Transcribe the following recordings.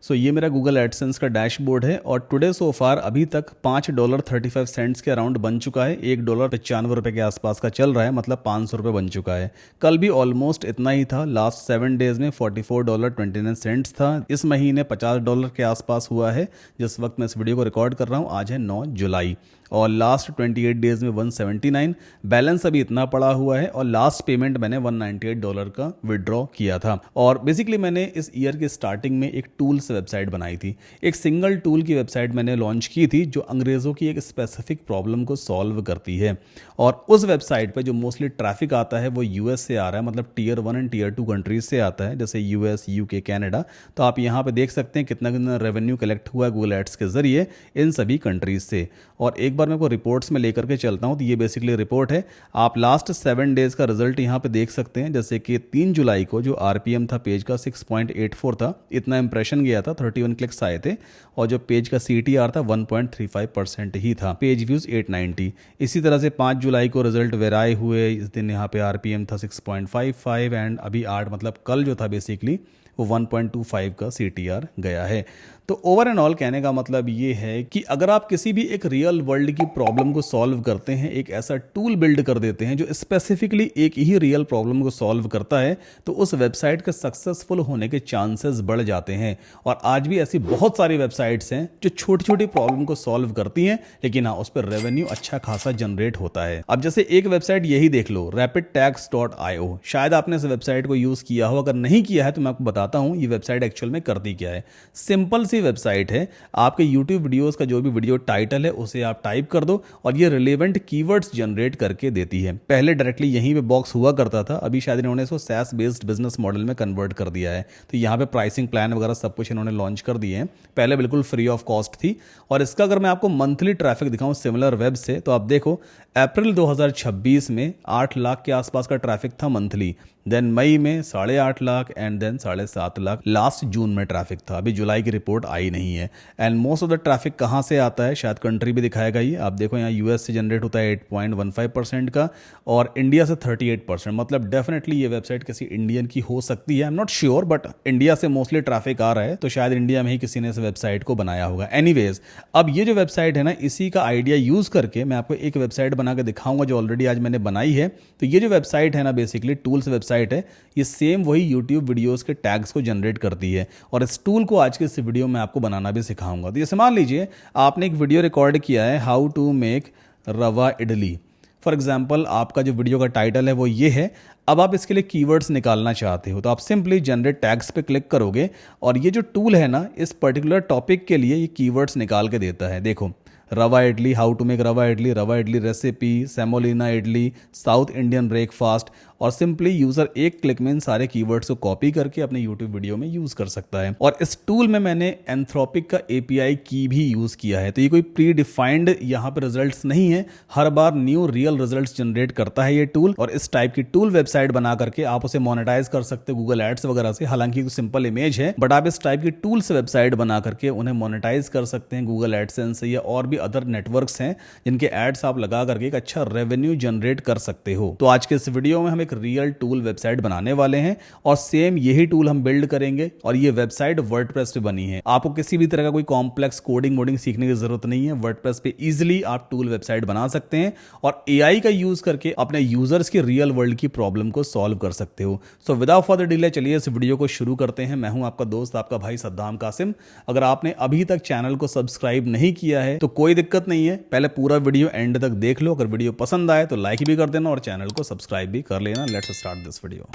सो ये मेरा Google AdSense का डैशबोर्ड है और टुडे सो फार अभी तक $5.35 के अराउंड बन चुका है। $1.95 के आसपास का चल रहा है, मतलब ₹500 बन चुका है। कल भी ऑलमोस्ट इतना ही था। लास्ट 7 डेज में $44.29 था। इस महीने $50 के आसपास हुआ है जिस वक्त मैं इस वीडियो को रिकॉर्ड कर रहा हूँ। आज है 9 जुलाई और लास्ट 28 डेज में 179 बैलेंस अभी इतना पड़ा हुआ है और लास्ट पेमेंट मैंने $198 का विड्रॉ किया था। और बेसिकली मैंने इस ईयर के स्टार्टिंग में एक टूल्स वेबसाइट बनाई थी। एक सिंगल टूल की वेबसाइट मैंने लॉन्च की थी जो अंग्रेज़ों की एक स्पेसिफिक प्रॉब्लम को सॉल्व करती है। और उस वेबसाइट पर जो मोस्टली ट्रैफिक आता है वो यूएस से आ रहा है, मतलब टीयर 1 एंड टीयर 2 कंट्रीज से आता है, जैसे यूएस, यूके, कनाडा। तो आप यहाँ पे देख सकते हैं कितना कितना रेवेन्यू कलेक्ट हुआ है गूगल एड्स के जरिए इन सभी कंट्रीज से। और एक बार मैं को रिपोर्ट्स में लेकर के चलता हूँ। तो ये बेसिकली रिपोर्ट है। आप लास्ट 7 डेज का रिजल्ट यहाँ पे देख सकते हैं। जैसे कि 3 जुलाई को जो आरपीएम था पेज का 6.84 था, इतना इंप्रेशन गया था, 31 क्लिक्स आए थे। और जो पेज का सीटीआर था 1.35% ही था। Page views 890। इसी तरह से 5 जुलाई को रिजल्ट वेराई हुए। इस दिन यहाँ पे आरपीएम था 6.55 एंड अभी 8 मतलब कल जो था बेसिकली वो 1.25 का सीटीआर गया है। तो ओवर एंड ऑल कहने का मतलब ये है कि अगर आप किसी भी एक रियल वर्ल्ड की प्रॉब्लम को सॉल्व करते हैं, एक ऐसा टूल बिल्ड कर देते हैं जो स्पेसिफिकली एक ही रियल प्रॉब्लम को सॉल्व करता है, तो उस वेबसाइट के सक्सेसफुल होने के चांसेस बढ़ जाते हैं। और आज भी ऐसी बहुत सारी वेबसाइट्स हैं जो छोटी छोटी प्रॉब्लम को सॉल्व करती हैं, लेकिन हाँ, उस पर रेवेन्यू अच्छा खासा जनरेट होता है। अब जैसे एक वेबसाइट यही देख लो, rapidtax.io। शायद आपने इस वेबसाइट को यूज किया हो, अगर नहीं किया है तो मैं आपको बताता हूं ये वेबसाइट एक्चुअल में करती क्या है। सिंपल सी वेबसाइट है। आपके YouTube वीडियोस का जो भी वीडियो टाइटल है उसे आप टाइप कर दो और ये रिलेवेंट कीवर्ड्स जनरेट करके देती है। पहले डायरेक्टली यहीं पे बॉक्स हुआ करता था, अभी शायद इन्होंने इसको SaaS बेस्ड बिजनेस मॉडल में कन्वर्ट कर दिया है। तो यहाँ पे प्राइसिंग प्लान वगैरह सब कुछ इन्होंने लॉन्च कर दिए हैं। पहले बिल्कुल फ्री ऑफ कॉस्ट थी। और इसका अगर मैं आपको मंथली ट्रैफिक दिखाऊं सिमिलर वेब से, तो आप देखो अप्रैल 2026 में 8 लाख के आसपास का ट्रैफिक था मंथली। देन मई में 8.5 lakh and then 7.5 lakh last June में ट्रैफिक था। अभी जुलाई की रिपोर्ट आई नहीं है। And most of the traffic कहाँ से आता है, शायद कंट्री भी दिखाएगा ये। आप देखो यहाँ यूएस से जनरेट होता है 8.15% का और इंडिया से 38%। मतलब डेफिनेटली ये वेबसाइट किसी इंडियन की हो सकती है। I am not sure, but India से मोस्टली ट्रैफिक आ रहा है तो शायद इंडिया में ही किसी ने इस वेबसाइट को बनाया होगा। एनीवेज, अब ये जो वेबसाइट है ना, इसी का आइडिया यूज करके मैं आपको एक वेबसाइट बना के दिखाऊंगा जो ऑलरेडी आज मैंने बनाई है। तो ये जो वेबसाइट है ना, बेसिकली टूल्स वेबसाइट है। ये सेम वही यूट्यूब वीडियोस के टैग्स को जनरेट करती है और इस टूल को आज के इस वीडियो में आपको बनाना भी सिखाऊंगा। तो जैसे मान लीजिए आपने एक वीडियो रिकॉर्ड किया है, हाउ टू मेक रवा इडली। फॉर एग्जाम्पल आपका जो वीडियो का टाइटल है वो ये है। अब आप इसके लिए कीवर्ड्स निकालना चाहते हो तो आप सिंपली जनरेट टैग्स पे क्लिक करोगे और ये जो टूल है ना, इस पर्टिकुलर टॉपिक के लिए ये कीवर्ड्स निकाल के देता है। देखो, रवा इडली, हाउ टू मेक रवा idli recipe, semolina idli, south Indian breakfast. और सिंपली यूजर एक क्लिक में इन सारे कीवर्ड्स को कॉपी करके अपने यूट्यूब वीडियो में यूज कर सकता है। और इस टूल में मैंने एंथ्रोपिक का API की भी यूज किया है। तो ये कोई प्री डिफाइंड यहाँ पे रिजल्ट्स नहीं है, हर बार न्यू रियल रिजल्ट्स जनरेट करता है ये टूल। और इस टाइप की टूल वेबसाइट बना करके आप उसे मोनेटाइज कर सकते हो गूगल एड्स वगैरह से। हालांकि सिंपल इमेज है, बट आप इस टाइप की टूल्स वेबसाइट बना करके उन्हें मोनेटाइज कर सकते हैं गूगल एडसेंस से या और भी अदर नेटवर्क्स हैं जिनके एड्स आप लगा करके एक अच्छा रेवेन्यू जनरेट कर सकते हो। तो आज के इस वीडियो में हम एक रियल टूल वेबसाइट बनाने वाले हैं और सेम यही टूल हम बिल्ड करेंगे। और ये वेबसाइट वर्डप्रेस पे बनी है। आपको किसी भी तरह का कोई कॉम्प्लेक्स कोडिंग वोडिंग सीखने की जरूरत नहीं है। वर्डप्रेस पे इजीली आप टूल वेबसाइट बना सकते हैं और AI का यूज करके अपने यूजर्स की रियल वर्ल्ड की प्रॉब्लम को सॉल्व कर सकते हो। सो विदाउट फर्दर डिले चलिए इस वीडियो को शुरू करते हैं। मैं हूं आपका दोस्त, आपका भाई सद्दाम कासिम। अगर आपने अभी तक चैनल को सब्सक्राइब नहीं किया है तो कोई दिक्कत नहीं है, पहले पूरा वीडियो एंड तक देख लो। अगर वीडियो पसंद आए तो लाइक भी कर देना और चैनल को सब्सक्राइब भी कर लेना। Let's start this video.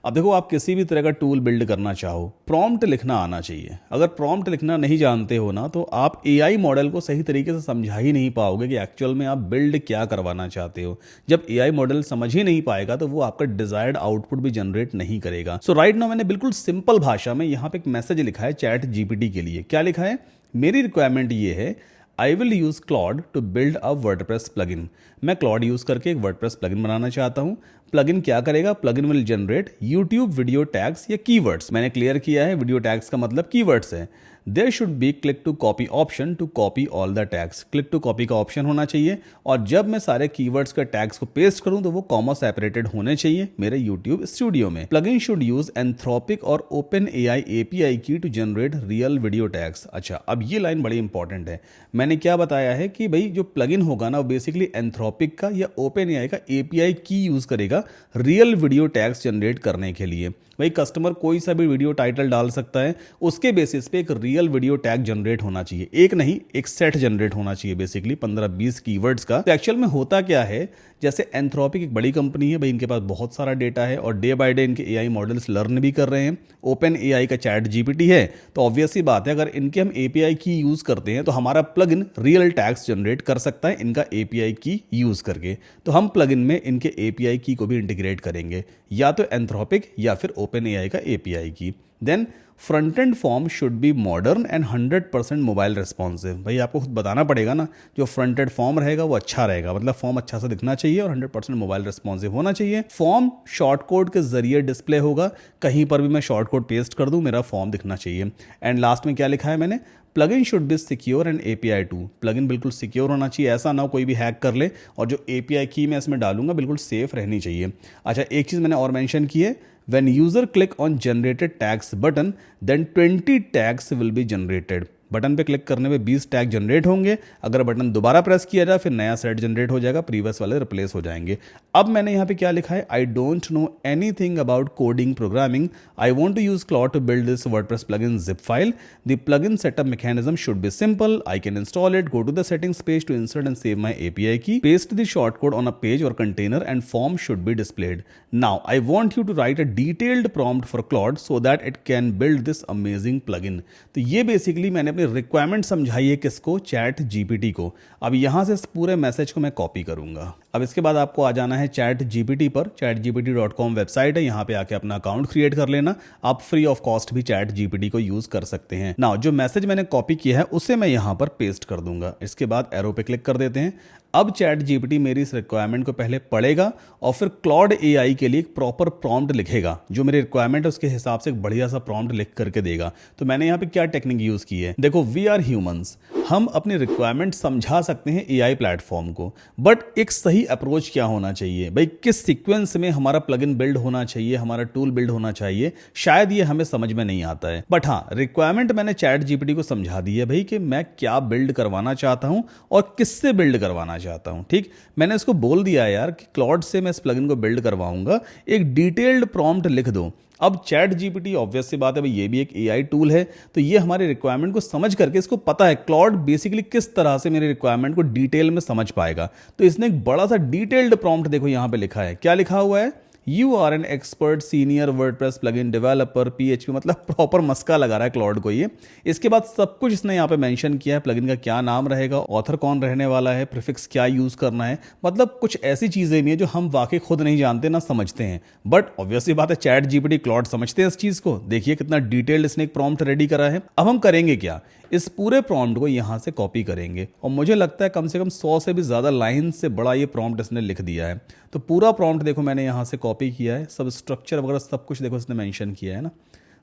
अब देखो, आप किसी भी तरह का टूल बिल्ड करना चाहो, प्रॉम्प्ट लिखना आना चाहिए। अगर प्रॉम्प्ट लिखना नहीं जानते हो ना, तो आप AI मॉडल को सही तरीके से समझा ही नहीं पाओगे कि एक्चुअल में आप बिल्ड क्या करवाना चाहते हो। जब AI मॉडल समझ ही नहीं पाएगा तो वो आपका डिजायर्ड आउटपुट भी जनरेट नहीं करेगा। सो राइट नाउ मैंने बिल्कुल सिंपल भाषा में यहाँ पे एक मैसेज लिखा है ChatGPT के लिए। क्या लिखा है? मेरी रिक्वायरमेंट ये है, I will use Claude to build a WordPress plugin. मैं क्लॉड यूज़ करके एक वर्डप्रेस प्लगइन बनाना चाहता हूँ। प्लगइन क्या करेगा? Plugin will generate YouTube video tags या कीवर्ड्स। मैंने क्लियर किया है, वीडियो टैग्स का मतलब कीवर्ड्स है। There should be click to copy option to copy all the tags. Click to copy का ऑप्शन होना चाहिए और जब मैं सारे कीवर्ड्स का टैग्स को पेस्ट करूं तो वो कॉमा सेपरेटेड होने चाहिए मेरे यूट्यूब स्टूडियो में। प्लगइन शुड यूज एंथ्रोपिक और Open AI API key to generate real video tags. अच्छा, अब ये लाइन बड़ी इंपॉर्टेंट है। मैंने क्या बताया है कि भाई जो प्लगइन होगा ना वो बेसिकली एंथ्रोपिक का या ओपन एआई का एपीआई की यूज करेगा रियल वीडियो टैग्स जनरेट करने के लिए। भाई कस्टमर कोई सा भी वीडियो टाइटल डाल सकता है, उसके बेसिस पे एक रियल वीडियो टैग जनरेट होना चाहिए। एक नहीं, एक सेट जनरेट होना चाहिए बेसिकली 15-20 कीवर्ड्स का। तो एक्चुअल में होता क्या है, जैसे एंथ्रोपिक एक बड़ी कंपनी है भाई, इनके पास बहुत सारा डेटा है और डे बाय डे इनके एआई मॉडल्स लर्न भी कर रहे हैं। ओपन एआई का चैट जीपीटी है, तो ऑब्वियस सी बात है अगर इनके हम एपीआई की यूज करते हैं तो हमारा प्लगइन रियल टैग्स जनरेट कर सकता है इनका एपीआई की यूज करके। तो हम प्लगइन में इनके एपीआई की को भी इंटीग्रेट करेंगे, या तो एंथ्रोपिक या फिर ओपन एआई का API key. Then front end form should be modern and 100% mobile responsive. भाई आपको खुद बताना पड़ेगा ना, जो फ्रंट एंड फॉर्म रहेगा वो अच्छा रहेगा, मतलब फॉर्म अच्छा सा दिखना चाहिए और 100% मोबाइल रिस्पॉन्सिव होना चाहिए। फॉर्म शॉर्ट कोड के जरिए डिस्प्ले होगा, कहीं पर भी मैं शॉर्ट कोड पेस्ट कर दूं मेरा फॉर्म दिखना चाहिए। एंड लास्ट में क्या लिखा है मैंने, plugin should be secure and API too. Plugin बिल्कुल सिक्योर होना चाहिए, ऐसा ना हो कोई भी हैक कर ले, और जो एपीआई की मैं इसमें डालूंगा बिल्कुल सेफ रहनी चाहिए। अच्छा, एक चीज़ मैंने और मेंशन की है, when user click on generated tags button then 20 tags will be generated। Button पे क्लिक करने पे 20 टैग जनरेट होंगे, अगर बटन दोबारा प्रेस किया जाए फिर नया सेट जनरेट हो जाएगा, प्रीवियस वाले रिप्लेस हो जाएंगे। अब मैंने यहाँ पे क्या लिखा है, I don't know anything about coding programming, I want to use Claude to build this WordPress plugin zip file. The plugin setup mechanism should be simple, I can install it, go to the settings page to insert and save my API key, paste the short code on a page और container and form should be displayed. Now I want you to write a detailed prompt for Claude so that it can build this amazing plugin. तो ये basically मैंने अपनी requirement समझाई है किसको, chat GPT को। अब यहां से इस पूरे मैसेज को मैं कॉपी करूंगा। अब इसके बाद आपको आ जाना है चैट जीपीटी पर, chatgpt.com वेबसाइट है, यहाँ पे आके अपना अकाउंट क्रिएट कर लेना। आप फ्री ऑफ कॉस्ट भी चैट जीपीटी को यूज कर सकते हैं। नाउ जो मैसेज मैंने कॉपी किया है उसे मैं यहाँ पर पेस्ट कर दूंगा। इसके बाद एरो पे क्लिक कर देते हैं। अब चैट जीपीटी मेरी इस रिक्वायरमेंट को पहले पढ़ेगा और फिर क्लॉड एआई के लिए एक प्रॉपर प्रॉम्प्ट लिखेगा, जो मेरी रिक्वायरमेंट है उसके हिसाब से एक बढ़िया सा प्रॉम्प्ट लिख करके देगा। तो मैंने यहाँ पे क्या टेक्निक यूज की है, देखो, वी आर ह्यूमंस, हम अपनी रिक्वायरमेंट समझा सकते हैं एआई प्लेटफॉर्म को, बट एक सही अप्रोच क्या होना चाहिए भाई, किस सीक्वेंस में हमारा प्लगइन बिल्ड होना चाहिए, हमारा टूल बिल्ड होना चाहिए, शायद ये हमें समझ में नहीं आता है। बट हाँ, रिक्वायरमेंट मैंने चैट जीपीटी को समझा दी है भाई कि मैं क्या बिल्ड करवाना चाहता हूं और किससे बिल्ड करवाना चाहता हूं। ठीक, मैंने इसको बोल दिया यार कि क्लॉड से मैं इस प्लगइन को बिल्ड करवाऊंगा, एक डिटेल्ड प्रॉम्प्ट लिख दो। अब चैट जीपीटी ऑब्वियस सी बात है भाई, ये भी एक एआई टूल है, तो ये हमारे रिक्वायरमेंट को समझ करके, इसको पता है क्लॉड बेसिकली किस तरह से मेरे रिक्वायरमेंट को डिटेल में समझ पाएगा। तो इसने एक बड़ा सा डिटेल्ड प्रॉम्प्ट देखो यहाँ पे लिखा है, क्या लिखा हुआ है, you are an expert senior WordPress plugin developer PHP, मतलब प्रॉपर मस्का लगा रहा है क्लॉड को ये। इसके बाद सब कुछ इसने यहाँ पे मेंशन किया है, प्लगइन का क्या नाम रहेगा, ऑथर कौन रहने वाला है, प्रीफिक्स क्या यूज करना है, मतलब कुछ ऐसी चीजें भी हैं जो हम वाकई खुद नहीं जानते ना समझते हैं, बट ऑब्वियसली बात है चैट जीपीटी क्लॉड समझते हैं इस चीज को। देखिए कितना डिटेल्ड इसने एक प्रॉम्प्ट रेडी करा है। अब हम करेंगे क्या, इस पूरे प्रॉम्प्ट को यहाँ से कॉपी करेंगे और मुझे लगता है कम से कम 100 से भी ज़्यादा लाइन से बड़ा ये प्रॉम्प्ट इसने लिख दिया है। तो पूरा प्रॉम्प्ट देखो मैंने यहाँ से कॉपी किया है, सब स्ट्रक्चर वगैरह सब कुछ देखो इसने मेंशन किया है ना।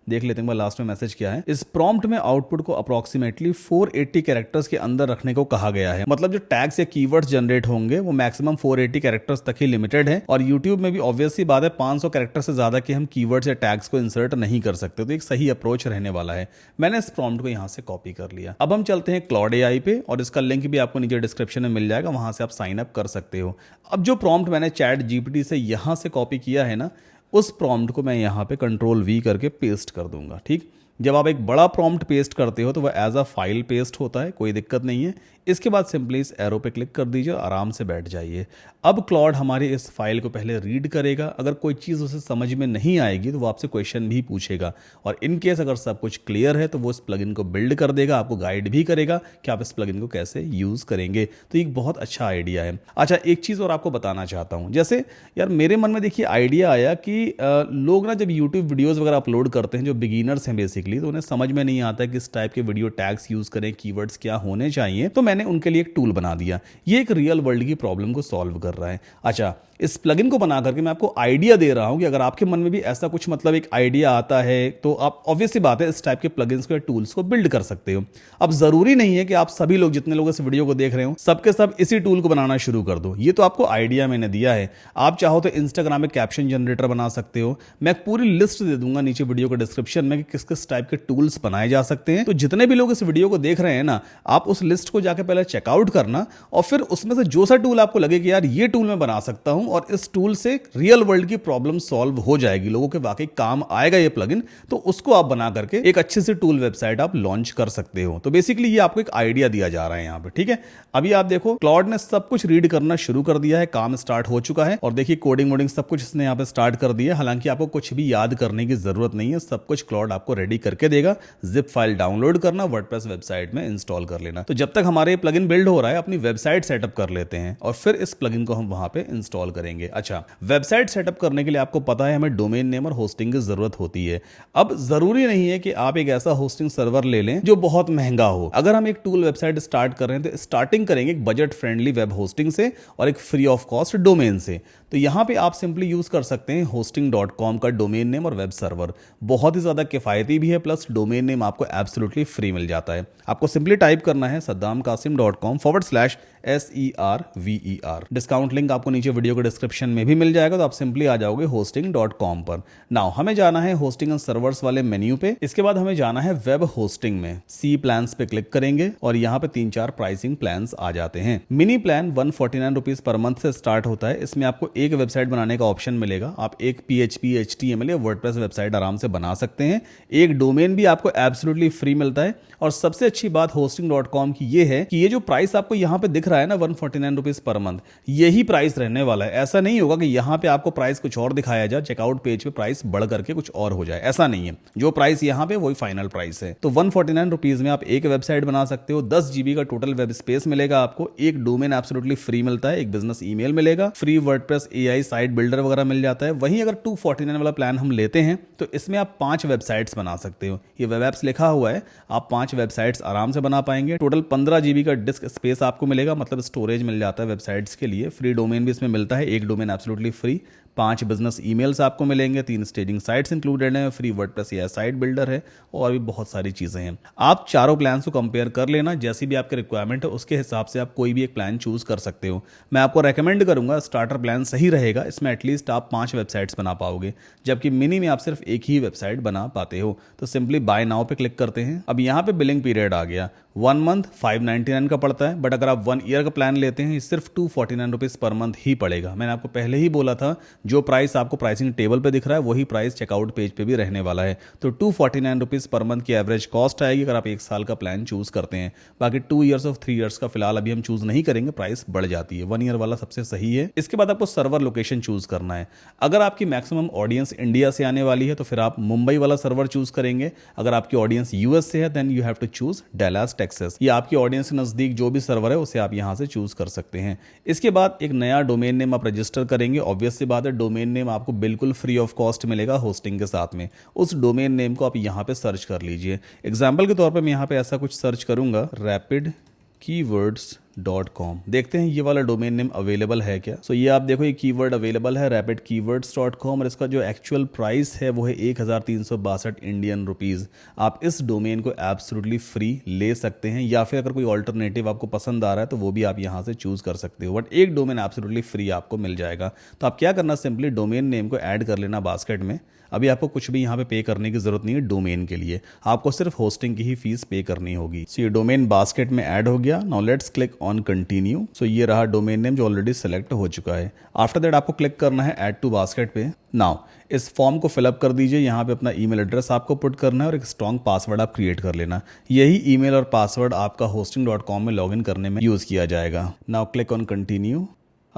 देख लेते हैं लास्ट में मैसेज क्या है। इस प्रॉम्प्ट में आउटपुट को अप्रोक्सीमेटली 480 कैरेक्टर्स के अंदर रखने को कहा गया है, मतलब जो टैग्स या कीवर्ड्स जनरेट होंगे वो मैक्सिमम 480 कैरेक्टर्स तक ही लिमिटेड है, और यूट्यूब में भी ऑब्वियसली बात है 500 कैरेक्टर से ज्यादा के हम कीवर्ड्स या टैग्स को इंसर्ट नहीं कर सकते, तो एक सही अप्रोच रहने वाला है। मैंने इस प्रॉम्प्ट को यहाँ से कॉपी कर लिया। अब हम चलते हैं क्लॉड एआई पे, और इसका लिंक भी आपको नीचे डिस्क्रिप्शन में मिल जाएगा, वहां से आप साइन अप कर सकते हो। अब जो प्रॉम्प्ट मैंने चैट जीपीटी से यहाँ से कॉपी किया है ना, उस प्रॉम्प्ट को मैं यहाँ पे कंट्रोल वी करके पेस्ट कर दूंगा। ठीक, जब आप एक बड़ा प्रॉम्प्ट पेस्ट करते हो तो वह एज अ फाइल पेस्ट होता है, कोई दिक्कत नहीं है। इसके बाद सिंपली इस एरो पे क्लिक कर दीजिए और आराम से बैठ जाइए। अब क्लॉड हमारी इस फाइल को पहले रीड करेगा, अगर कोई चीज़ उसे समझ में नहीं आएगी तो वो आपसे क्वेश्चन भी पूछेगा, और इन केस अगर सब कुछ क्लियर है तो वो इस प्लगइन को बिल्ड कर देगा, आपको गाइड भी करेगा कि आप इस प्लगइन को कैसे यूज़ करेंगे। तो एक बहुत अच्छा आइडिया है। अच्छा, एक चीज़ और आपको बताना चाहता हूँ, जैसे यार मेरे मन में देखिए आइडिया आया कि लोग ना जब यूट्यूब वीडियोज़ वगैरह अपलोड करते हैं, जो बिगिनर्स हैं बेसिकली, बेसिकली, तो उन्हें समझ में नहीं आता किस टाइप के वीडियो टैग्स यूज करें, कीवर्ड्स क्या होने चाहिए, तो मैंने उनके लिए एक टूल बना दिया। ये एक रियल वर्ल्ड की प्रॉब्लम को सॉल्व कर रहा है। अच्छा, इस प्लगइन को बना करके मैं आपको आइडिया दे रहा हूं कि अगर आपके मन में भी ऐसा कुछ मतलब एक आइडिया आता है तो आप ऑब्वियसली बात है इस टाइप के प्लगइन्स को या टूल्स को बिल्ड कर सकते हो। अब जरूरी नहीं है कि आप सभी लोग, जितने लोग इस वीडियो को देख रहे हो, सबके सब इसी टूल को बनाना शुरू कर दो। ये तो आपको आइडिया मैंने दिया है। आप चाहो तो इंस्टाग्राम में कैप्शन जनरेटर बना सकते हो। मैं पूरी लिस्ट दे दूंगा नीचे वीडियो के डिस्क्रिप्शन में कि किस किस टाइप के टूल्स बनाए जा सकते हैं। तो जितने भी लोग इस वीडियो को देख रहे हैं ना, आप उस लिस्ट को जाकर पहले चेकआउट करना और फिर उसमें से जो सा टूल आपको लगे कि यार ये टूल मैं बना सकता हूं और इस टूल से रियल वर्ल्ड की प्रॉब्लम सॉल्व हो जाएगी, लोगों के वाकई काम आएगा ये प्लगइन, तो उसको आप बना करके एक अच्छी सी टूल वेबसाइट आप लॉन्च कर सकते हो। तो बेसिकली ये आपको एक आइडिया दिया जा रहा है यहां पे, ठीक है। अभी आप देखो क्लॉड ने सब कुछ रीड करना शुरू कर दिया है, काम स्टार्ट हो चुका है और देखिए कोडिंग वोडिंग सब कुछ इसने यहां पे स्टार्ट कर दिया है। हालांकि आपको कुछ भी याद करने की जरूरत नहीं है, सब कुछ क्लॉड आपको रेडी करके देगा। जिप फाइल डाउनलोड करना, वर्डप्रेस वेबसाइट में इंस्टॉल कर लेना। तो जब तक हमारे प्लगइन बिल्ड हो रहा है, अपनी वेबसाइट सेटअप कर लेते हैं और फिर इस प्लगइन को हम वहां पे इंस्टॉल करेंगे। अच्छा, वेबसाइट सेटअप करने के लिए आपको पता है हमें डोमेन नेम और होस्टिंग की जरूरत होती है। अब जरूरी नहीं है कि आप एक ऐसा होस्टिंग सर्वर ले लें जो बहुत महंगा हो। अगर हम एक टूल वेबसाइट स्टार्ट कर रहे हैं तो स्टार्टिंग करेंगे एक बजट फ्रेंडली वेब होस्टिंग से और एक फ्री ऑफ कॉस्ट डोमेन से। तो यहां पे आप सिंपली यूज कर सकते हैं hosting.com का डोमेन नेम और वेब सर्वर। बहुत ही ज्यादा किफायती भी है, प्लस डोमेन नेम आपको एब्सोल्युटली फ्री मिल जाता है। आपको सिंपली टाइप करना है saddamkasim.com/SERVER। डिस्काउंट लिंक आपको नीचे वीडियो के डिस्क्रिप्शन में भी मिल जाएगा, तो आप सिंपली आ जाओगे hosting.com पर। नाउ हमें जाना है होस्टिंग एंड सर्वर्स वाले मेन्यू पे। इसके बाद हमें जाना है वेब होस्टिंग में। सी प्लान्स पे क्लिक करेंगे और यहाँ पे 3-4 प्राइसिंग प्लान्स आ जाते हैं। Mini plan 149 rupees per month से स्टार्ट होता है। इसमें आपको एक वेबसाइट बनाने का ऑप्शन मिलेगा। आप एक PHP HTML या वर्डप्रेस वेबसाइट आराम से बना सकते हैं। एक डोमेन भी आपको एब्सोल्युटली फ्री मिलता है। और सबसे अच्छी बात hosting.com की ये है कि ये जो प्राइस आपको यहाँ पे दिख रहा है ना 149 रुपीज पर मंथ, यही प्राइस रहने वाला है। ऐसा नहीं होगा कि यहाँ पे आपको प्राइस कुछ और दिखाया जाए, चेकआउट पेज पे प्राइस बढ़ करके कुछ और हो जाए, ऐसा नहीं है। जो प्राइस यहाँ पे वही फाइनल प्राइस है। तो 149 रुपीज में आप एक वेबसाइट बना सकते हो। 10 GB का टोटल वेब स्पेस मिलेगा आपको। एक डोमेन एब्सोल्युटली फ्री मिलता है, एक बिजनेस ईमेल मिलेगा, free WordPress AI site builder वगैरह मिल जाता है। वहीं अगर 249 वाला प्लान हम लेते हैं तो इसमें आप 5 वेबसाइट्स बना सकते हो। ये वेब एप्स लिखा हुआ है, आप 5 वेबसाइट्स आराम से बना पाएंगे। टोटल 15 GB का डिस्क स्पेस आपको मिलेगा, मतलब स्टोरेज मिल जाता है वेबसाइट्स के लिए। फ्री डोमेन भी इसमें मिलता है, एक domain absolutely free. 5 business emails आपको मिलेंगे, 3 स्टेजिंग साइट्स इंक्लूडेड हैं, free WordPress AI site builder है और भी बहुत सारी चीजें हैं। आप चारों प्लान्स को कंपेयर कर लेना, जैसी भी आपकी रिक्वायरमेंट है उसके हिसाब से आप कोई भी एक प्लान चूज कर सकते हो। मैं आपको रेकमेंड करूंगा स्टार्टर प्लान सही रहेगा। इसमें एटलीस्ट आप 5 वेबसाइट्स बना पाओगे, जबकि मिनी में आप सिर्फ एक ही वेबसाइट बना पाते हो। तो सिंपली बाय नाउ पे क्लिक करते हैं। अब यहाँ पे बिलिंग पीरियड आ गया। 1 मंथ 599 का पड़ता है, बट अगर आप 1 ईयर का प्लान लेते हैं सिर्फ 249 रुपीज पर मंथ ही पड़ेगा। मैंने आपको पहले ही बोला था जो प्राइस आपको प्राइसिंग टेबल पे दिख रहा है वही प्राइस चेकआउट पेज पे भी रहने वाला है। तो 249 रुपीज पर मंथ की एवरेज कॉस्ट आएगी अगर आप 1 साल का प्लान चूज करते हैं। बाकी 2 ईयर्स और 3 ईयर्स का फिलहाल अभी हम चूज नहीं करेंगे, प्राइस बढ़ जाती है। 1 ईयर वाला सबसे सही है। इसके बाद आपको सर्वर लोकेशन चूज करना है। अगर आपकी मैक्सिमम ऑडियंस इंडिया से आने वाली है तो फिर आप मुंबई वाला सर्वर चूज करेंगे। अगर आपकी ऑडियंस US से है then you have to choose Dallas Texas. ये आपकी ऑडियंस के नजदीक जो भी सर्वर है उसे आप यहां से चूज कर सकते हैं। इसके बाद एक नया डोमेन नेम आप रजिस्टर करेंगे। ऑब्वियस सी बात है, डोमेन नेम आपको बिल्कुल फ्री ऑफ कॉस्ट मिलेगा होस्टिंग के साथ में। उस डोमेन नेम को आप यहां पे सर्च कर लीजिए। एग्जांपल के तौर पे मैं यहां पे ऐसा कुछ सर्च करूंगा, rapidkeywords.com। देखते हैं ये वाला डोमेन नेम अवेलेबल है क्या। सो ये आप देखो, ये कीवर्ड अवेलेबल है rapidkeywords.com और इसका जो एक्चुअल प्राइस है वो है 1362 इंडियन रुपीज। आप इस डोमेन को एब्सोल्युटली फ्री ले सकते हैं, या फिर अगर कोई ऑल्टरनेटिव आपको पसंद आ रहा है तो वो भी आप यहाँ से चूज कर सकते हो। बट एक डोमेन एब्सोल्युटली फ्री आपको मिल जाएगा। तो आप क्या करना, सिंपली डोमेन नेम को ऐड कर लेना बास्केट में। अभी आपको कुछ भी यहाँ पे करने की जरूरत नहीं है डोमेन के लिए, आपको सिर्फ होस्टिंग की ही फीस पे करनी होगी। सो ये डोमेन बास्केट में ऐड हो गया। Now let's click on continue. So ये रहा डोमेन नेम जो ऑलरेडी सेलेक्ट हो चुका है। आफ्टर दैट आपको क्लिक करना है ऐड टू बास्केट पे। नाउ इस फॉर्म को फिलअप कर दीजिए। यहाँ पे अपना ईमेल एड्रेस आपको पुट करना है और एक स्ट्रॉन्ग पासवर्ड आप क्रिएट कर लेना। यही ईमेल और पासवर्ड आपका hosting.com में लॉगिन करने में यूज किया जाएगा। Now click on continue.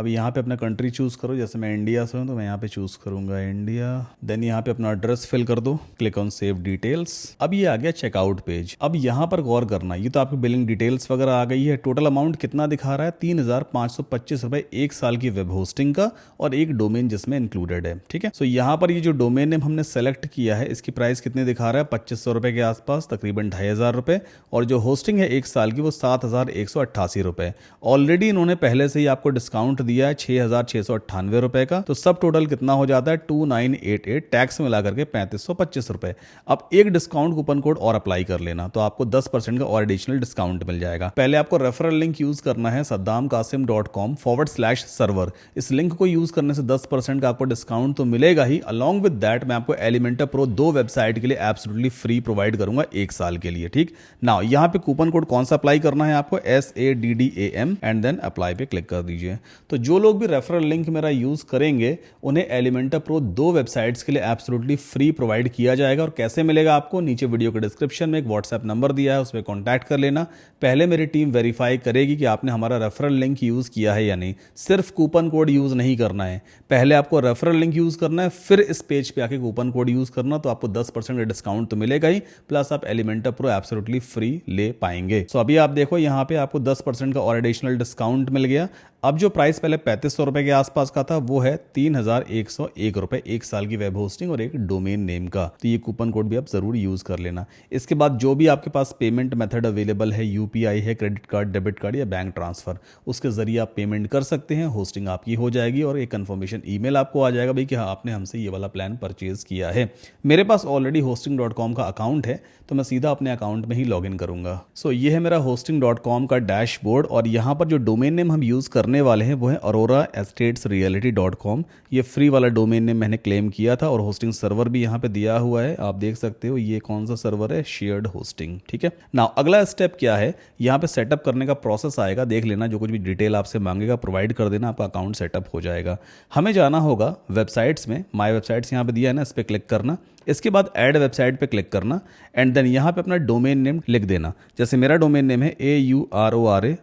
अब यहाँ पे अपना कंट्री चूज़ करो, जैसे मैं इंडिया से हूँ तो मैं यहाँ पे चूज़ करूँगा इंडिया। देन यहाँ पे अपना एड्रेस फिल कर दो, क्लिक ऑन सेव डिटेल्स। अब ये आ गया चेकआउट पेज। अब यहाँ पर गौर करना, ये तो आपकी बिलिंग डिटेल्स वगैरह आ गई है। टोटल अमाउंट कितना दिखा रहा है, 3,525 रुपये 1 साल की वेब होस्टिंग का और एक डोमेन जिसमें इंक्लूडेड है। ठीक है, सो यहाँ पर ये जो डोमेन नेम हमने सेलेक्ट किया है इसकी प्राइस कितने दिखा रहा है, 2500 रुपये के आसपास, तकरीबन 2500 रुपये। और जो होस्टिंग है 1 साल की वो 7,188 रुपये। ऑलरेडी इन्होंने पहले से ही आपको डिस्काउंट दिया है 6,698 रुपये का, तो सब टोटल कितना हो जाता है 2988, टैक्स मिला करके 3525 रुपये। अब एक डिस्काउंट कूपन कोड और अप्लाई कर लेना तो आपको 10% का और एडिशनल डिस्काउंट मिल जाएगा। पहले आपको रेफरल लिंक यूज करना है saddamkasim.com/server। इस लिंक को यूज करने से 10% का आपको डिस्काउंट तो मिलेगा ही, अलॉन्ग विद दैट मैं आपको एलिमेंटर प्रो 2 वेबसाइट के लिए एब्सोल्युटली फ्री प्रोवाइड करूंगा 1 साल के लिए। ठीक, नाउ यहाँ पे कूपन कोड कौन सा अप्लाई करना है आपको, SADDAM एंड देन अप्लाई पे क्लिक कर दीजिए। तो जो लोग भी रेफरल लिंक मेरा यूज करेंगे उन्हें एलिमेंटर प्रो 2 वेबसाइट्स के लिए एब्सोल्युटली फ्री प्रोवाइड किया जाएगा। और कैसे मिलेगा आपको, नीचे वीडियो के डिस्क्रिप्शन में एक व्हाट्सएप नंबर दिया है, उस पर कॉन्टैक्ट कर लेना। पहले मेरी टीम वेरीफाई करेगी कि आपने हमारा रेफरल लिंक यूज किया है या नहीं। सिर्फ कूपन कोड यूज नहीं करना है, पहले आपको रेफरल लिंक यूज करना है, फिर इस पेज पे आके कूपन कोड यूज करना, तो आपको 10% का डिस्काउंट तो मिलेगा ही, प्लस आप एलिमेंटर प्रो एब्सोल्युटली फ्री ले पाएंगे। सो अभी आप देखो यहाँ पे आपको 10% का और एडिशनल डिस्काउंट मिल गया। अब जो प्राइस पहले 3500 रुपये के आसपास का था वो है 3,101 रुपये 1 साल की वेब होस्टिंग और एक डोमेन नेम का। तो ये कूपन कोड भी आप जरूर यूज कर लेना। इसके बाद जो भी आपके पास पेमेंट मेथड अवेलेबल है, UPI है, क्रेडिट कार्ड, डेबिट कार्ड या बैंक ट्रांसफर, उसके जरिए आप पेमेंट कर सकते हैं। होस्टिंग आपकी हो जाएगी और एक कंफर्मेशन ईमेल आपको आ जाएगा भाई कि हाँ आपने हमसे ये वाला प्लान परचेज किया है। मेरे पास ऑलरेडी hosting.com का अकाउंट है तो मैं सीधा अपने अकाउंट में ही लॉग इन करूंगा। सो ये है मेरा hosting.com का डैशबोर्ड और यहाँ पर जो डोमेन नेम हम यूज करने वाले हैं वो है auroraestatereality.com। ये फ्री वाला डोमेन नेम मैंने क्लेम किया था और होस्टिंग सर्वर भी यहाँ पे दिया हुआ है, आप देख सकते हो। ये कौन सा सर्वर है, शेयर्ड होस्टिंग। ठीक है, नाउ अगला स्टेप क्या है, यहाँ पे सेटअप करने का प्रोसेस आएगा, देख लेना। जो कुछ भी डिटेल आपसे मांगेगा प्रोवाइड कर देना, आपका अकाउंट सेटअप हो जाएगा। हमें जाना होगा वेबसाइट्स में, माई वेबसाइट्स यहाँ पे दिया है ना, इस पर क्लिक करना। इसके बाद ऐड वेबसाइट पे क्लिक करना एंड देन यहाँ पे अपना डोमेन नेम लिख देना। जैसे मेरा डोमेन नेम है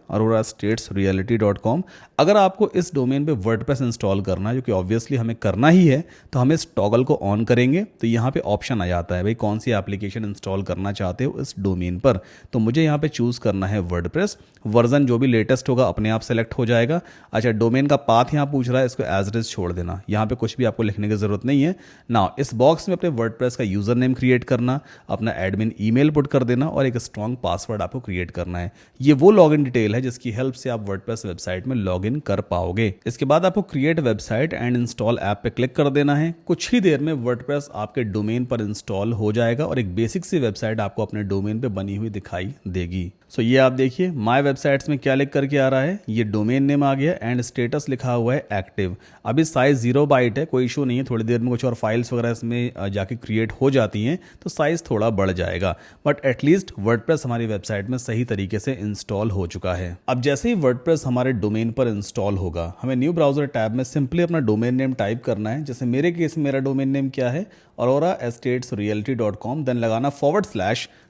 auroraestatereality.com। अगर आपको इस डोमेन पे वर्डप्रेस इंस्टॉल करना है, जो कि ऑब्वियसली हमें करना ही है, तो हम इस टॉगल को ऑन करेंगे तो यहाँ पे ऑप्शन आ जाता है भाई कौन सी एप्लीकेशन इंस्टॉल करना चाहते हो इस डोमेन पर। तो मुझे यहाँ पे चूज करना है वर्डप्रेस। वर्जन जो भी लेटेस्ट होगा अपने आप सेलेक्ट हो जाएगा। अच्छा, डोमेन का पाथ यहाँ पूछ रहा है, इसको एज इट इज छोड़ देना, यहाँ पे कुछ भी आपको लिखने की जरूरत नहीं है। नाउ इस बॉक्स में अपने वर्डप्रेस का यूजर नेम क्रिएट करना, अपना एडमिन ईमेल पुट कर देना और एक स्ट्रॉन्ग पासवर्ड आपको क्रिएट करना है। ये वो लॉगिन डिटेल है जिसकी हेल्प से आप वर्डप्रेस वेबसाइट में लॉगिन कर पाओगे। इसके बाद आपको create website and install app पे क्लिक कर देना है। कुछ ही देर में वर्डप्रेस आपके डोमेन पर इंस्टॉल हो जाएगा और एक बेसिक सी वेबसाइट आपको अपने डोमेन पे बनी हुई दिखाई देगी। सो ये आप देखिए माय वेबसाइट्स में क्या लिख करके आ रहा है, ये डोमेन नेम आ गया एंड स्टेटस लिखा हुआ है एक्टिव। अभी साइज 0 बाइट है, कोई इशू नहीं है, थोड़ी देर में कुछ और फाइल्स वगैरह इसमें जाके क्रिएट हो जाती हैं तो साइज थोड़ा बढ़ जाएगा, बट एटलीस्ट वर्डप्रेस हमारी वेबसाइट में सही तरीके से इंस्टॉल हो चुका है। अब जैसे ही वर्डप्रेस हमारे डोमेन पर इंस्टॉल होगा, हमें न्यू ब्राउजर टैब में सिंपली अपना डोमेन नेम टाइप करना है। जैसे मेरे केस में मेरा डोमेन नेम क्या है, auroraestatereality.com, देन लगाना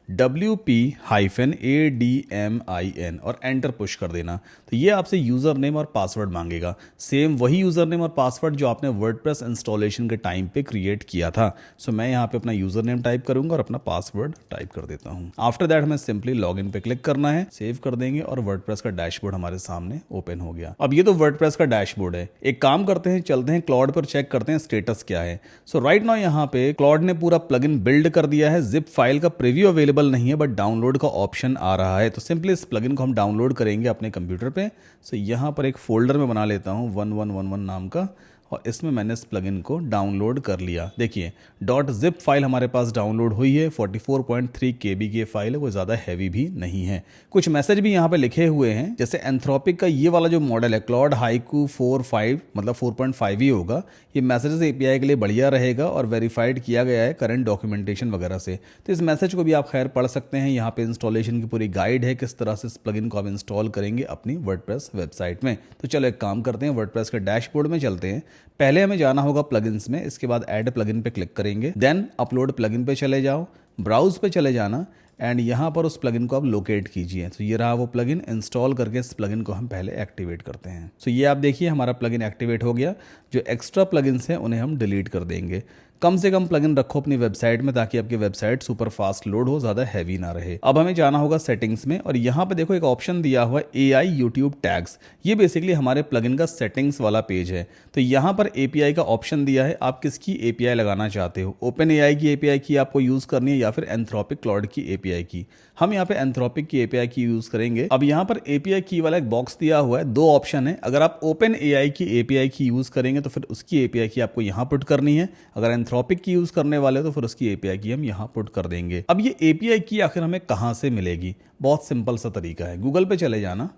/WP-ADMIN और एंटर पुश कर देना। तो ये आपसे यूजर नेम और पासवर्ड मांगेगा, सेम वही यूजर नेम और पासवर्ड जो आपने वर्डप्रेस इंस्टॉलेशन के टाइम पे क्रिएट किया था। सो मैं यहाँ पे अपना यूजर नेम टाइप करूंगा और अपना पासवर्ड टाइप कर देता हूँ। आफ्टर दैट हमें सिंपली लॉग इन पे क्लिक करना है, सेव कर देंगे और वर्डप्रेस का डैशबोर्ड हमारे सामने ओपन हो गया। अब ये तो वर्डप्रेस का डैशबोर्ड है। एक काम करते हैं, चलते हैं क्लाउड पर, चेक करते हैं स्टेटस क्या है। सो राइट नाउ यहाँ पे क्लाउड ने पूरा प्लगइन बिल्ड कर दिया है। जिप फाइल का प्रीव्यू अवेलेबल नहीं है बट डाउनलोड का ऑप्शन आ रहा है। तो सिंपली इस प्लगइन को हम डाउनलोड करेंगे अपने कंप्यूटर पे। सो यहाँ पर एक फोल्डर में बना लेता हूँ 1111 नाम का और इसमें मैंने इस प्लगइन को डाउनलोड कर लिया। देखिए .zip फाइल हमारे पास डाउनलोड हुई है, 44.3 KB की फाइल है, वो ज़्यादा हैवी भी नहीं है। कुछ मैसेज भी यहाँ पे लिखे हुए हैं, जैसे एंथ्रोपिक का ये वाला जो मॉडल है क्लॉड हाइकू 4.5 मतलब 4.5 ही होगा। ये मैसेजेस API के लिए बढ़िया रहेगा और वेरीफाइड किया गया है करंट डॉक्यूमेंटेशन वगैरह से। तो इस मैसेज को भी आप खैर पढ़ सकते हैं। यहाँ पे इंस्टॉलेशन की पूरी गाइड है, किस तरह से इस प्लगइन को आप इंस्टॉल करेंगे अपनी वर्डप्रेस वेबसाइट में। तो चलो एक काम करते हैं, वर्डप्रेस के डैशबोर्ड में चलते हैं। पहले हमें जाना होगा प्लगइन्स में, इसके बाद ऐड प्लगइन पे क्लिक करेंगे, देन अपलोड प्लगइन पे चले जाओ, ब्राउज पे चले जाना एंड यहाँ पर उस प्लगइन को आप लोकेट कीजिए। तो ये रहा वो प्लगइन, इंस्टॉल करके इस प्लगइन को हम पहले एक्टिवेट करते हैं। तो ये आप देखिए हमारा प्लगइन एक्टिवेट हो गया। जो एक्स्ट्रा प्लगइन्स हैं उन्हें हम डिलीट कर देंगे। कम से कम प्लगइन रखो अपनी वेबसाइट में ताकि आपकी वेबसाइट सुपर फास्ट लोड हो, ज़्यादा हैवी ना रहे। अब हमें जाना होगा सेटिंग्स में और यहाँ पे देखो एक ऑप्शन दिया हुआ है AI यूट्यूब टैग्स। ये बेसिकली हमारे प्लगइन का सेटिंग्स वाला पेज है। तो यहाँ पर API का ऑप्शन दिया है, आप किसकी API लगाना चाहते हो, ओपन AI की API की आपको यूज़ करनी है या फिर एंथ्रोपिक क्लाउड की API की। हम यहाँ पे एंथ्रोपिक की API की यूज़ करेंगे। अब यहाँ पर API की वाला एक बॉक्स दिया हुआ है, दो ऑप्शन है। अगर आप ओपन AI की API की यूज़ करेंगे तो फिर उसकी API की आपको यहाँ पुट करनी है। अगर एंथ्रोपिक की यूज़ करने वाले तो फिर उसकी API की हम यहाँ पुट कर देंगे। अब ये API की आखिर हमें कहाँ से मिलेगी? बहुत सिंपल सा तरीका है, गूगल पे चले जाना,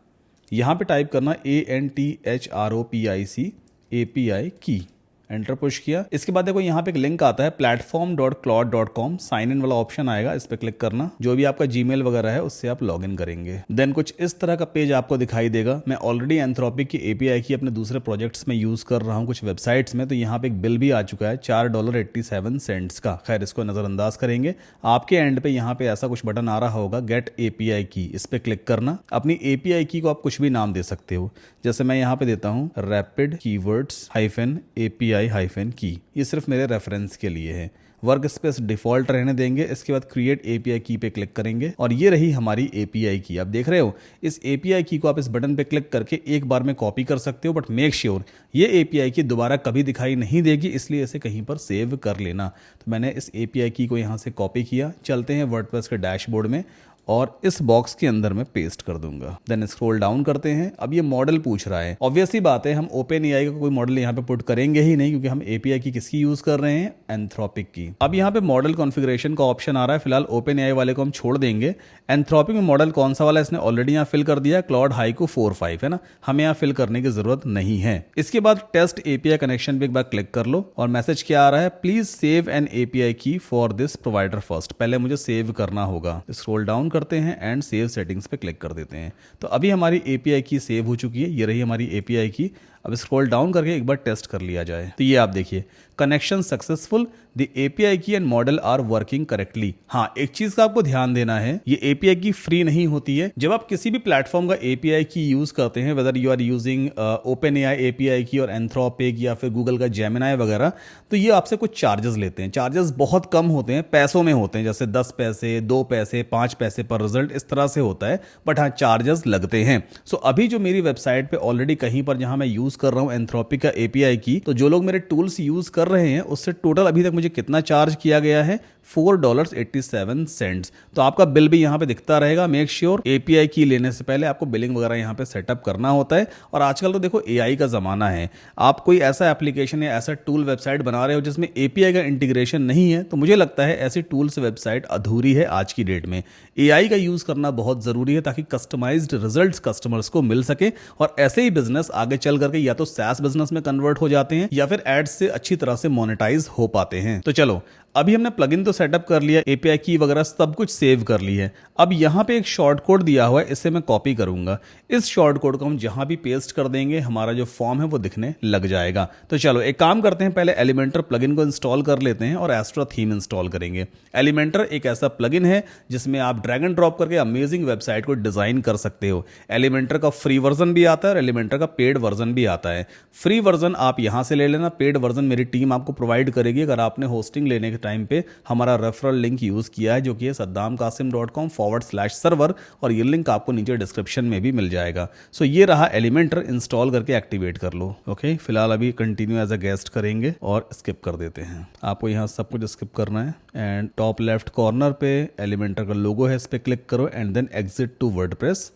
यहाँ पे टाइप करना ANTHROPIC API की, एंटर पुश किया। इसके बाद देखो यहाँ पे एक लिंक आता है platform.claude.com, साइन इन वाला ऑप्शन आएगा, इस पे क्लिक करना। जो भी आपका जीमेल वगैरह है उससे आप लॉगिन करेंगे। देन कुछ इस तरह का पेज आपको दिखाई देगा। मैं ऑलरेडी एंथ्रोपिक की API की अपने दूसरे प्रोजेक्ट्स में यूज कर रहा हूँ कुछ वेबसाइट्स में। तो यहाँ पे एक बिल भी आ चुका है $4.87 का। खैर इसको नजरअंदाज करेंगे। आपके एंड पे यहाँ पे ऐसा कुछ बटन आ रहा होगा गेट API की, इस पे क्लिक करना। अपनी API की को आप कुछ भी नाम दे सकते हो, जैसे मैं यहाँ पे देता हूँ रैपिड कीवर्ड्स API की। ये सिर्फ मेरे रेफरेंस के लिए है। वर्क स्पेस डिफॉल्ट रहने देंगे। इसके बाद क्रिएट API की पे क्लिक करेंगे और ये रही हमारी API की। आप देख रहे हो इस API की को आप इस बटन पे क्लिक करके एक बार में कॉपी कर सकते हो, बट मेक श्योर ये API की दोबारा कभी दिखाई नहीं देगी, इसलिए इसे कहीं पर सेव कर लेना। तो मैंने इस API की को यहाँ से कॉपी किया। चलते हैं वर्डप्रेस के डैशबोर्ड में और इस बॉक्स के अंदर मैं पेस्ट कर दूंगा। देन स्क्रॉल डाउन करते हैं। अब ये मॉडल पूछ रहा है, ऑब्वियस ही बात है हम ओपन AI का कोई मॉडल यहाँ पे पुट करेंगे ही नहीं, क्योंकि हम API की किसकी यूज कर रहे हैं, एंथ्रोपिक की। अब यहाँ पे मॉडल कॉन्फ़िगरेशन का ऑप्शन आ रहा है, फिलहाल ओपन AI वाले को हम छोड़ देंगे। एंथ्रोपिक में मॉडल कौन सा वाला है इसने ऑलरेडी यहाँ फिल कर दिया, क्लाउड हाइकू 4.5 है ना, हमें यहाँ फिल करने की जरूरत नहीं है। इसके बाद टेस्ट API कनेक्शन पे एक बार क्लिक कर लो और मैसेज क्या आ रहा है, प्लीज सेव एन API की फॉर दिस प्रोवाइडर फर्स्ट। पहले मुझे सेव करना होगा। स्क्रॉल डाउन करते हैं एंड सेव सेटिंग्स पे क्लिक कर देते हैं। तो अभी हमारी API की सेव हो चुकी है, ये रही हमारी API की। अब स्क्रॉल डाउन करके एक बार टेस्ट कर लिया जाए तो ये आप देखिए connection successful, the API key and model are working correctly. हाँ, एक चीज का आपको ध्यान देना है, ये API की फ्री नहीं होती है। जब आप किसी भी प्लेटफॉर्म का API की यूज करते हैं, whether you are using OpenAI API की और एंथ्रोपिक या फिर गूगल का जेमिनाई वगैरह, तो ये आपसे कुछ चार्जेस लेते हैं। चार्जेस बहुत कम होते हैं, पैसों में होते हैं, जैसे 10 पैसे, 2 पैसे, 5 पैसे पर रिजल्ट, इस तरह से होता है, बट हाँ चार्जेस लगते हैं। सो अभी जो मेरी वेबसाइट पे ऑलरेडी कहीं पर जहां मैं यूज कर रहा हूं एंथ्रोपिक का API की, तो जो लोग मेरे टूल्स यूज कर रहे हैं उससे टोटल अभी तक मुझे कितना चार्ज किया गया है, $4.87। तो आपका बिल भी यहाँ पे दिखता रहेगा। मेक श्योर API की लेने से पहले आपको बिलिंग वगैरह यहाँ पे सेटअप करना होता है। और आजकल तो देखो AI का ज़माना है, आप कोई ऐसा एप्लीकेशन या ऐसा टूल वेबसाइट बना रहे हो जिसमें API का इंटीग्रेशन नहीं है, तो मुझे लगता है ऐसी टूल्स वेबसाइट अधूरी है आज की डेट में। AI का यूज़ करना बहुत ज़रूरी है ताकि कस्टमाइज्ड रिजल्ट्स कस्टमर्स को मिल सके और ऐसे ही बिजनेस आगे चल करके या तो SaaS बिजनेस में कन्वर्ट हो जाते हैं या फिर एड्स से अच्छी तरह से मोनेटाइज हो पाते हैं। तो चलो अभी हमने प्लगइन तो सेटअप कर लिया, API की वगैरह सब कुछ सेव कर ली है। अब यहाँ पे एक शॉर्ट कोड दिया हुआ है, इसे मैं कॉपी करूंगा। इस शॉर्ट कोड को हम जहां भी पेस्ट कर देंगे हमारा जो फॉर्म है वो दिखने लग जाएगा। तो चलो एक काम करते हैं, पहले एलिमेंटर प्लगइन को इंस्टॉल कर लेते हैं और एस्ट्रा थीम इंस्टॉल करेंगे। एलिमेंटर एक ऐसा प्लगइन है जिसमें आप ड्रैग एंड ड्रॉप करके अमेजिंग वेबसाइट को डिजाइन कर सकते हो। एलिमेंटर का फ्री वर्जन भी आता है और एलिमेंटर का पेड वर्जन भी आता है। फ्री वर्जन आप यहां से ले लेना, पेड वर्जन मेरी टीम आपको प्रोवाइड करेगी अगर आपने होस्टिंग लेने के टाइम पे हमारा रेफरल लिंक यूज किया है, जो कि है saddamkasim.com/server, और ये लिंक आपको नीचे डिस्क्रिप्शन में भी मिल जाएगा। सो ये रहा एलिमेंटर, इंस्टॉल करके एक्टिवेट कर लो। ओके, फिलहाल अभी कंटिन्यू एज अ गेस्ट करेंगे और स्किप कर देते हैं। आपको यहाँ सब कुछ स्किप करना है एंड टॉप लेफ्ट कॉर्नर पे एलिमेंटर का लोगो है, इस पे क्लिक करो and then exit to WordPress.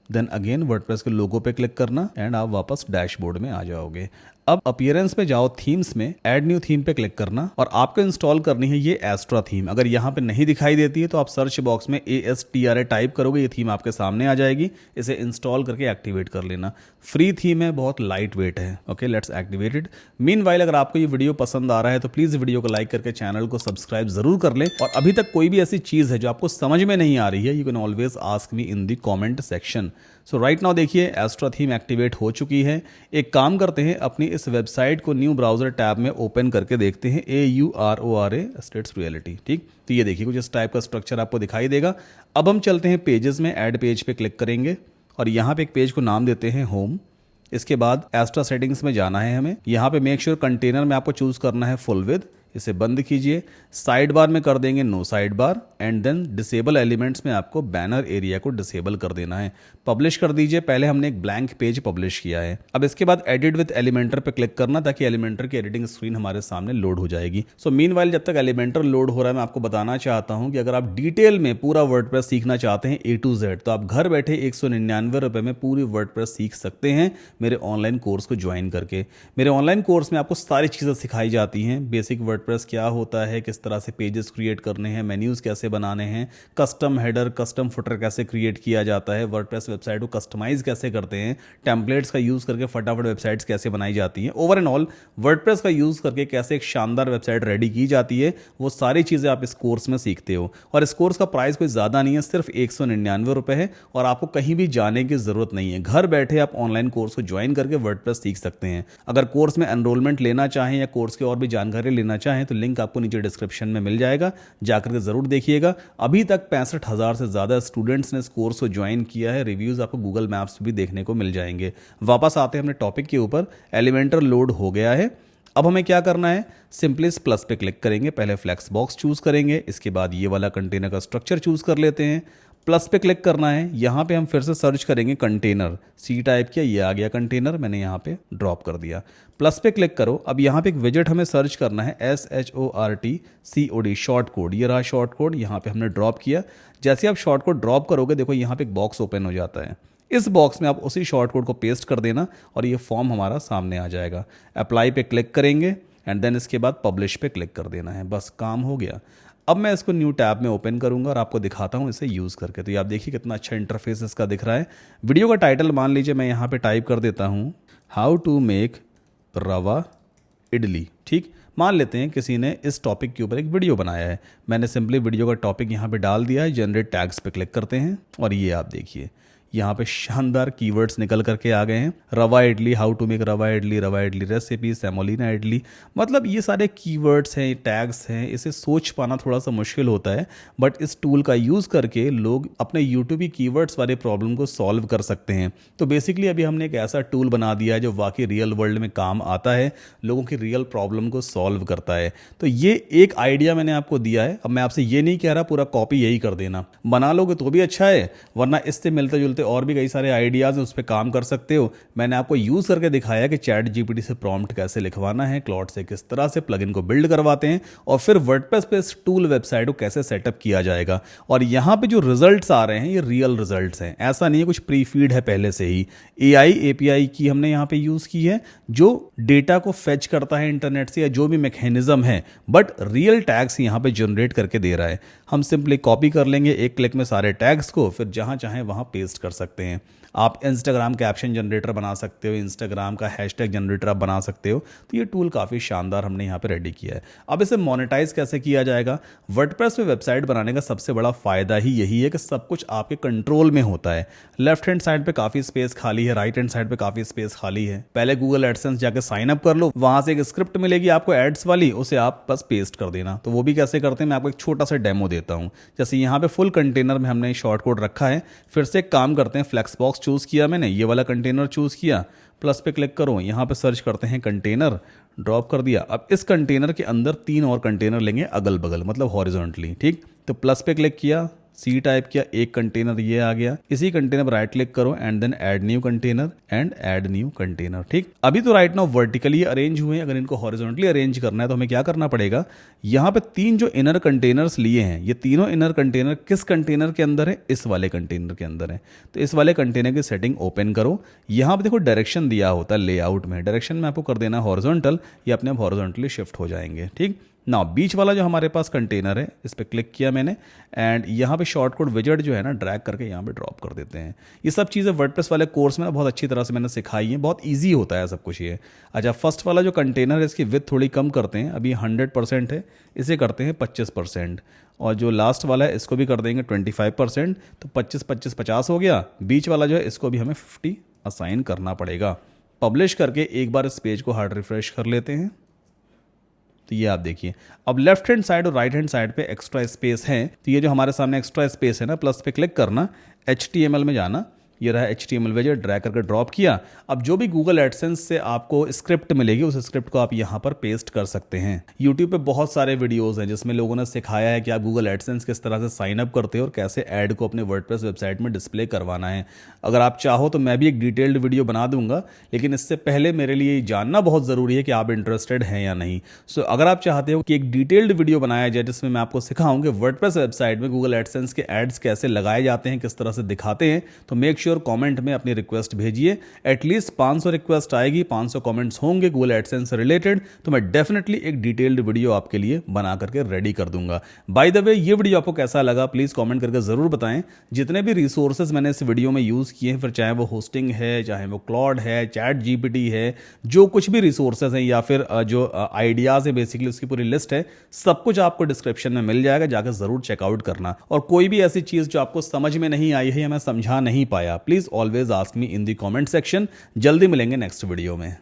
Then again WordPress के लोगो पे क्लिक करना एंड आप वापस डैशबोर्ड में आ जाओगे। अब अपीयरेंस पे जाओ, थीम्स में ऐड न्यू थीम पे क्लिक करना और आपको इंस्टॉल करनी है ये एस्ट्रा थीम। अगर यहाँ पे नहीं दिखाई देती है तो आप सर्च बॉक्स में ASTRA टाइप करोगे, ये थीम आपके सामने आ जाएगी। इसे इंस्टॉल करके एक्टिवेट कर लेना। फ्री थीम है, बहुत लाइट वेट है। Okay, let's activate it. Meanwhile अगर आपको ये वीडियो पसंद आ रहा है तो प्लीज वीडियो को लाइक करके चैनल को सब्सक्राइब जरूर कर लें। और अभी तक कोई भी ऐसी चीज है जो आपको समझ में नहीं आ रही है, you can always ask me in the comment section. So right now देखिए एस्ट्रा थीम एक्टिवेट हो चुकी है। एक काम करते हैं, अपनी इस वेबसाइट को न्यू ब्राउज़र टैब में ओपन करके देखते हैं, AURORA स्टेट्स रियलिटी। ठीक, तो ये देखिए कुछ इस टाइप का स्ट्रक्चर आपको दिखाई देगा। अब हम चलते हैं पेजेस में, ऐड पेज पे क्लिक करेंगे और यहाँ पे एक पेज को नाम देते हैं होम। इसके बाद एस्ट्रा सेटिंग्स में जाना है हमें। यहाँ पे मेक श्योर कंटेनर में आपको चूज करना है फुल विद, इसे बंद कीजिए। साइड बार में कर देंगे no sidebar and then disable elements में आपको बैनर एरिया को डिसेबल कर देना है। पब्लिश कर दीजिए, पहले हमने एक ब्लैंक पेज पब्लिश किया है। अब इसके बाद एडिट विद एलिमेंटर पे क्लिक करना ताकि एलिमेंटर की एडिटिंग स्क्रीन हमारे सामने लोड हो जाएगी। सो मीनवाइल जब तक एलिमेंटर लोड हो रहा है, मैं आपको बताना चाहता हूं कि अगर आप डिटेल में पूरा वर्डप्रेस सीखना चाहते हैं A to Z, तो आप घर बैठे 199 रुपए में पूरी वर्डप्रेस सीख सकते हैं मेरे ऑनलाइन कोर्स को ज्वाइन करके। मेरे ऑनलाइन कोर्स में आपको सारी चीज़ें सिखाई जाती हैं। बेसिक वर्डप्रेस क्या होता है, किस तरह से पेजेस क्रिएट करने हैं, मेन्यूज कैसे बनाने हैं, कस्टम हेडर कस्टम फुटर कैसे क्रिएट किया जाता है, वर्डप्रेस वेबसाइट को कस्टमाइज कैसे करते हैं, टेम्पलेट्स का यूज करके फटाफट वेबसाइट्स कैसे बनाई जाती हैं, ओवर एंड ऑल वर्डप्रेस का यूज करके कैसे एक शानदार वेबसाइट रेडी की जाती है, वो सारी चीजें आप इस कोर्स में सीखते हो। और इस कोर्स का प्राइस कोई ज्यादा नहीं है, सिर्फ 199 रुपए है और आपको कहीं भी जाने की जरूरत नहीं है। घर बैठे आप ऑनलाइन कोर्स को ज्वाइन करके वर्डप्रेस सीख सकते हैं। अगर कोर्स में एनरोलमेंट लेना चाहें या कोर्स की और भी जानकारी लेना चाहें तो लिंक आपको नीचे डिस्क्रिप्शन में मिल जाएगा, जाकर के जरूर देखिएगा। अभी तक 65,000 से ज्यादा स्टूडेंट्स ने इस कोर्स को ज्वाइन किया है। रिव्यूज आपको गूगल मैप्स भी देखने को मिल जाएंगे। वापस आते हैं अपने टॉपिक के ऊपर। एलिमेंटर लोड हो गया है। अब हमें क्या करना है, सिंपली इस प्लस पे क्लिक करेंगे, पहले फ्लेक्स बॉक्स चूज करेंगे, इसके बाद ये वाला कंटेनर का स्ट्रक्चर चूज कर लेते हैं। प्लस पे क्लिक करना है, यहाँ पे हम फिर से सर्च करेंगे कंटेनर, सी टाइप किया, ये आ गया कंटेनर, मैंने यहाँ पे ड्रॉप कर दिया। प्लस पे क्लिक करो। अब यहाँ पे एक विजेट हमें सर्च करना है, SHORTCOD शॉर्ट कोड, ये रहा शॉर्ट कोड, यहाँ पे हमने ड्रॉप किया। जैसे आप शॉर्ट कोड ड्रॉप करोगे, देखो यहाँ पे एक बॉक्स ओपन हो जाता है। इस बॉक्स में आप उसी शॉर्ट कोड को पेस्ट कर देना और ये फॉर्म हमारा सामने आ जाएगा। अप्लाई पे क्लिक करेंगे एंड देन इसके बाद पब्लिश पे क्लिक कर देना है, बस काम हो गया। अब मैं इसको न्यू टैब में ओपन करूंगा और आपको दिखाता हूं इसे यूज़ करके। तो ये आप देखिए कितना अच्छा इंटरफेस इसका दिख रहा है। वीडियो का टाइटल मान लीजिए मैं यहाँ पे टाइप कर देता हूँ, हाउ टू मेक रवा इडली। ठीक, मान लेते हैं किसी ने इस टॉपिक के ऊपर एक वीडियो बनाया है। मैंने सिंपली वीडियो का टॉपिक यहाँ पे डाल दिया है। जनरेट टैग्स पे क्लिक करते हैं और ये आप देखिए यहाँ पे शानदार कीवर्ड्स निकल करके आ गए हैं। रवा इडली, हाउ टू मेक रवा इडली रेसिपी, सेमोलिना इडली, मतलब ये सारे कीवर्ड्स हैं, टैग्स हैं। इसे सोच पाना थोड़ा सा मुश्किल होता है, बट इस टूल का यूज़ करके लोग अपने यूट्यूब की कीवर्ड्स वाले प्रॉब्लम को सॉल्व कर सकते हैं। तो बेसिकली अभी हमने एक ऐसा टूल बना दिया है जो वाकई रियल वर्ल्ड में काम आता है, लोगों की रियल प्रॉब्लम को सॉल्व करता है। तो ये एक आइडिया मैंने आपको दिया है। अब मैं आपसे ये नहीं कह रहा पूरा कॉपी यही कर देना, बना लोगे तो भी अच्छा है, वरना इससे मिलते जुलते और भी कई सारे आइडियाज हैं, उस पर काम कर सकते हो। मैंने आपको यूज करके दिखाया कि चैट जीपीटी से प्रॉम्प्ट कैसे लिखवाना है, क्लॉड से किस तरह से प्लगइन को बिल्ड करवाते हैं और फिर वर्डप्रेस पे इस टूल वेबसाइट को कैसे सेटअप किया जाएगा। और यहाँ पे जो रिजल्ट्स आ रहे हैं ये रियल रिजल्ट्स हैं, ऐसा नहीं है कुछ प्री फीड है पहले से ही। AI API की हमने यहाँ पे यूज की है जो डेटा को फेच करता है इंटरनेट से या जो भी मैकेनिज्म है, बट रियल टैग्स यहाँ पे जनरेट करके दे रहा है। हम सिंपली कॉपी कर लेंगे एक क्लिक में सारे टैग्स को, फिर जहाँ चाहें वहाँ पेस्ट कर सकते हैं। आप इंस्टाग्राम कैप्शन जनरेटर बना सकते हो, इंस्टाग्राम का हैशटैग जनरेटर आप बना सकते हो। तो ये टूल काफ़ी शानदार हमने यहाँ पे रेडी किया है। अब इसे मोनेटाइज कैसे किया जाएगा? वर्डप्रेस में वेबसाइट बनाने का सबसे बड़ा फायदा ही यही है कि सब कुछ आपके कंट्रोल में होता है। लेफ्ट हैंड साइड पे काफ़ी स्पेस खाली है, राइट हैंड साइड पे काफ़ी स्पेस खाली है। पहले गूगल एडसेंस जाकर साइन अप कर लो, वहां से एक स्क्रिप्ट मिलेगी आपको एड्स वाली, उसे आप बस पेस्ट कर देना। तो वो भी कैसे करते हैं मैं आपको एक छोटा सा डेमो देता हूँ। जैसे यहाँ पे फुल कंटेनर में हमने शॉर्ट कोड रखा है। फिर से एक काम करते हैं, फ्लेक्स बॉक्स चूज किया मैंने, ये वाला कंटेनर चूज किया, प्लस पे क्लिक करो, यहाँ पे सर्च करते हैं कंटेनर, ड्रॉप कर दिया। अब इस कंटेनर के अंदर 3 और कंटेनर लेंगे अगल बगल, मतलब हॉरिजॉन्टली। ठीक, तो प्लस पे क्लिक किया, सी टाइप किया, एक कंटेनर ये आ गया। इसी कंटेनर पर राइट क्लिक करो and then add new container and add new container. ठीक, अभी तो राइट नाउ वर्टिकली अरेंज हुए हैं, अगर इनको हॉरिजॉन्टली अरेंज करना है तो हमें क्या करना पड़ेगा, यहाँ पे 3 जो इनर कंटेनर्स लिए हैं, ये तीनों इनर कंटेनर किस कंटेनर के अंदर है? इस वाले कंटेनर के अंदर है। तो इस वाले कंटेनर की सेटिंग ओपन करो। यहाँ पे देखो डायरेक्शन दिया होता है लेआउट में, डायरेक्शन में आपको कर देना हॉरिजॉन्टल, ये अपने आप हॉरिजॉन्टली शिफ्ट हो जाएंगे। ठीक, ना बीच वाला जो हमारे पास कंटेनर है, इस पर क्लिक किया मैंने एंड यहाँ पे शॉर्टकट विजेट जो है ना ड्रैग करके यहाँ पे ड्रॉप कर देते हैं। ये सब चीज़ें वर्डप्रेस वाले कोर्स में ना बहुत अच्छी तरह से मैंने सिखाई है, बहुत ईजी होता है सब कुछ ये। अच्छा, फर्स्ट वाला जो कंटेनर है इसकी विड्थ थोड़ी कम करते हैं, अभी 100% है, इसे करते हैं 25%। और जो लास्ट वाला है इसको भी कर देंगे 25%, तो 25 25 50 हो गया। बीच वाला जो है इसको भी हमें 50 असाइन करना पड़ेगा। पब्लिश करके एक बार इस पेज को हार्ड रिफ्रेश कर लेते हैं, तो ये आप देखिए अब लेफ्ट हैंड साइड और राइट हैंड साइड पे एक्स्ट्रा स्पेस है। तो ये जो हमारे सामने एक्स्ट्रा स्पेस है ना, प्लस पे क्लिक करना, HTML में जाना, ये रहा HTML विजेट, ड्रैग करके ड्रॉप किया। अब जो भी गूगल एडसेंस से आपको स्क्रिप्ट मिलेगी उस स्क्रिप्ट को आप यहाँ पर पेस्ट कर सकते हैं। यूट्यूब पे बहुत सारे वीडियोस हैं जिसमें लोगों ने सिखाया है कि आप गूगल एडसेंस किस तरह से साइन अप करते हो और कैसे ऐड को अपने वर्डप्रेस वेबसाइट में डिस्प्ले करवाना है। अगर आप चाहो तो मैं भी एक डिटेल्ड वीडियो बना दूंगा, लेकिन इससे पहले मेरे लिए ये जानना बहुत ज़रूरी है कि आप इंटरेस्टेड हैं या नहीं। सो अगर आप चाहते हो कि एक डिटेल्ड वीडियो बनाया जाए जिसमें मैं आपको सिखाऊं कि वर्डप्रेस वेबसाइट में गूगल एडसेंस के एड्स कैसे लगाए जाते हैं, किस तरह से दिखाते हैं, तो मेक श्योर कमेंट में अपनी रिक्वेस्ट भेजिए। एटलीस्ट 500 रिक्वेस्ट आएगी, 500 कमेंट्स होंगे गूगल एडसेंस से रिलेटेड, तो मैं डेफिनेटली एक डिटेल्ड वीडियो आपके लिए बना करके रेडी कर दूंगा। बाय द वे, ये वीडियो आपको कैसा लगा प्लीज़ कमेंट करके ज़रूर बताएं। जितने भी रिसोर्सेज मैंने इस वीडियो में यूज़ किए हैं, फिर चाहे वो होस्टिंग है, चाहे वो क्लॉड है, चैट GPT है, जो कुछ भी रिसोर्सेज हैं या फिर जो आइडियाज़ है, बेसिकली उसकी पूरी लिस्ट है, सब कुछ आपको डिस्क्रिप्शन में मिल जाएगा, जाकर ज़रूर चेकआउट करना। और कोई भी ऐसी चीज़ जो आपको समझ में नहीं आई है या मैं समझा नहीं पाया, please always ask me in the comment section. जल्दी मिलेंगे नेक्स्ट वीडियो में।